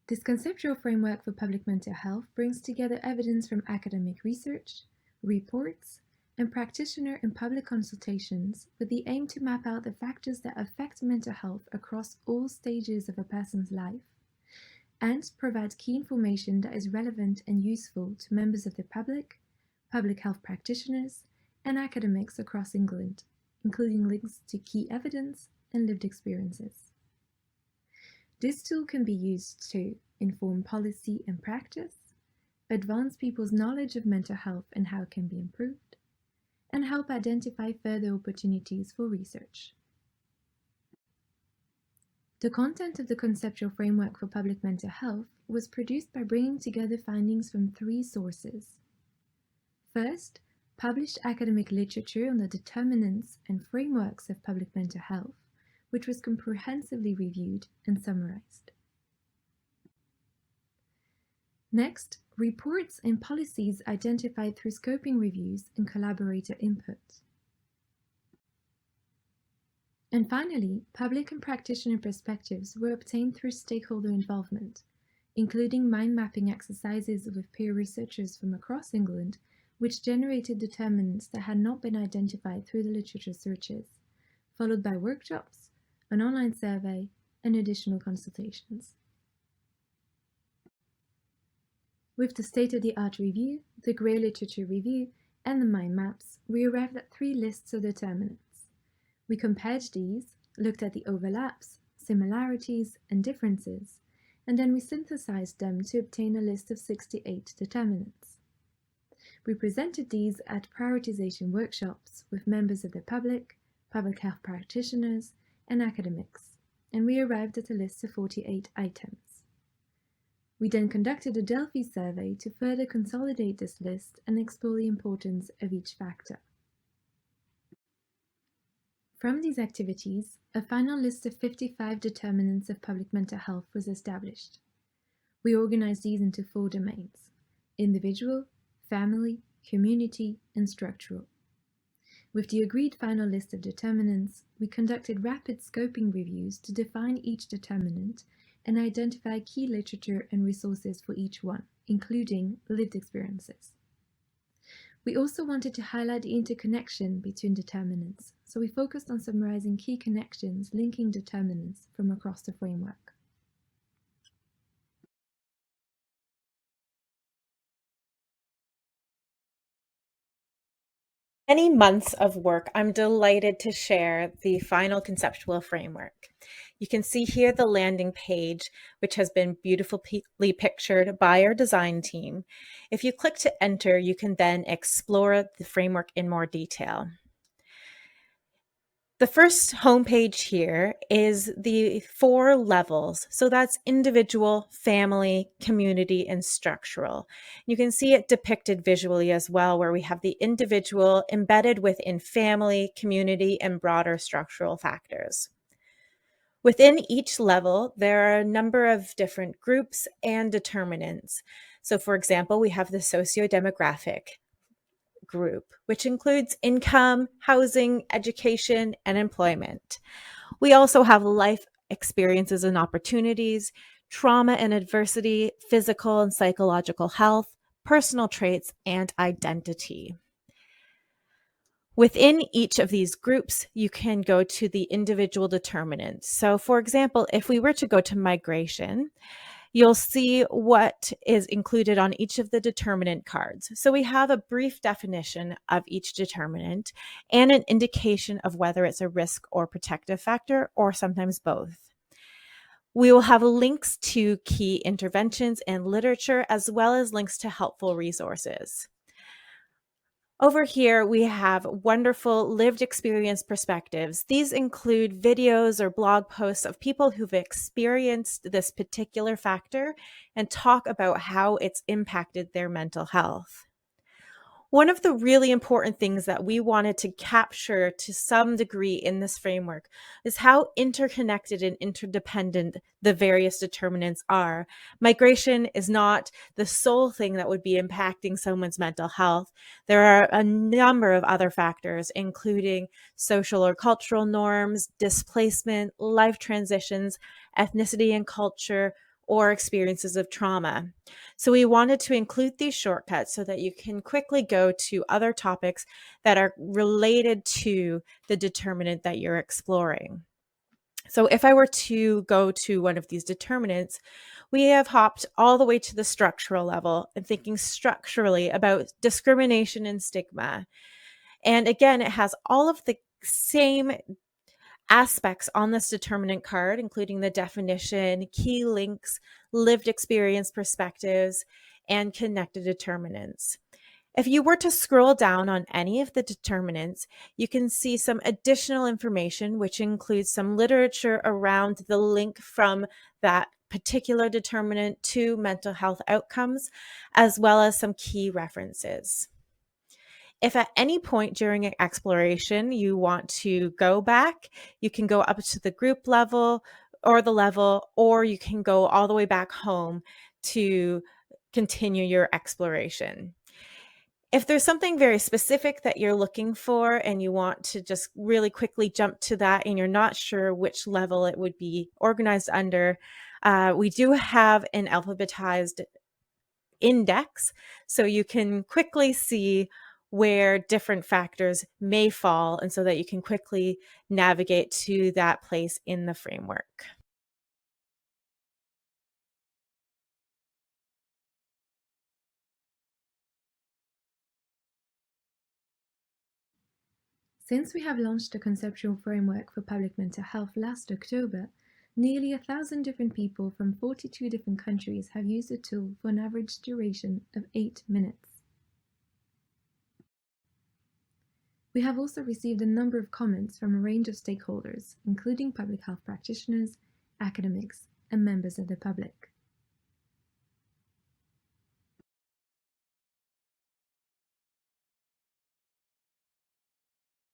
This conceptual framework for public mental health brings together evidence from academic research, reports, and practitioner and public consultations with the aim to map out the factors that affect mental health across all stages of a person's life and provide key information that is relevant and useful to members of the public, public health practitioners, and academics across England, including links to key evidence and lived experiences. This tool can be used to inform policy and practice, advance people's knowledge of mental health and how it can be improved, and help identify further opportunities for research. The content of the conceptual framework for public mental health was produced by bringing together findings from 3 sources. First, published academic literature on the determinants and frameworks of public mental health, which was comprehensively reviewed and summarized. Next, reports and policies identified through scoping reviews and collaborator input. And finally, public and practitioner perspectives were obtained through stakeholder involvement, including mind mapping exercises with peer researchers from across England, which generated determinants that had not been identified through the literature searches, followed by workshops, an online survey, and additional consultations. With the state-of-the-art review, the Grey Literature Review, and the mind maps, we arrived at 3 lists of determinants. We compared these, looked at the overlaps, similarities, and differences, and then we synthesized them to obtain a list of 68 determinants. We presented these at prioritization workshops with members of the public health practitioners, and academics, and we arrived at a list of 48 items. We then conducted a Delphi survey to further consolidate this list and explore the importance of each factor. From these activities, a final list of 55 determinants of public mental health was established. We organized these into 4 domains: individual, family, community, and structural. With the agreed final list of determinants, we conducted rapid scoping reviews to define each determinant and identify key literature and resources for each one, including lived experiences. We also wanted to highlight the interconnection between determinants, so we focused on summarizing key connections linking determinants from across the framework. Many months of work, I'm delighted to share the final conceptual framework. You can see here the landing page, which has been beautifully pictured by our design team. If you click to enter, you can then explore the framework in more detail. The first homepage here is the 4 levels. So that's individual, family, community, and structural. You can see it depicted visually as well, where we have the individual embedded within family, community, and broader structural factors. Within each level, there are a number of different groups and determinants. So for example, we have the socio-demographic group, which includes income, housing, education, and employment. We also have life experiences and opportunities, trauma and adversity, physical and psychological health, personal traits, and identity. Within each of these groups, you can go to the individual determinants. So for example, if we were to go to migration, you'll see what is included on each of the determinant cards. So we have a brief definition of each determinant and an indication of whether it's a risk or protective factor, or sometimes both. We will have links to key interventions and literature, as well as links to helpful resources. Over here, we have wonderful lived experience perspectives. These include videos or blog posts of people who've experienced this particular factor and talk about how it's impacted their mental health. One of the really important things that we wanted to capture to some degree in this framework is how interconnected and interdependent the various determinants are. Migration is not the sole thing that would be impacting someone's mental health. There are a number of other factors, including social or cultural norms, displacement, life transitions, ethnicity and culture, or experiences of trauma. So we wanted to include these shortcuts so that you can quickly go to other topics that are related to the determinant that you're exploring. So if I were to go to one of these determinants, we have hopped all the way to the structural level and thinking structurally about discrimination and stigma. And again, it has all of the same aspects on this determinant card, including the definition, key links, lived experience perspectives, and connected determinants. If you were to scroll down on any of the determinants, you can see some additional information, which includes some literature around the link from that particular determinant to mental health outcomes, as well as some key references. If at any point during an exploration you want to go back, you can go up to the group level, or you can go all the way back home to continue your exploration. If there's something very specific that you're looking for and you want to just really quickly jump to that and you're not sure which level it would be organized under, we do have an alphabetized index, so you can quickly see where different factors may fall, and so that you can quickly navigate to that place in the framework. Since we have launched the conceptual framework for public mental health last October, nearly 1,000 different people from 42 different countries have used the tool for an average duration of 8 minutes. We have also received a number of comments from a range of stakeholders, including public health practitioners, academics, and members of the public.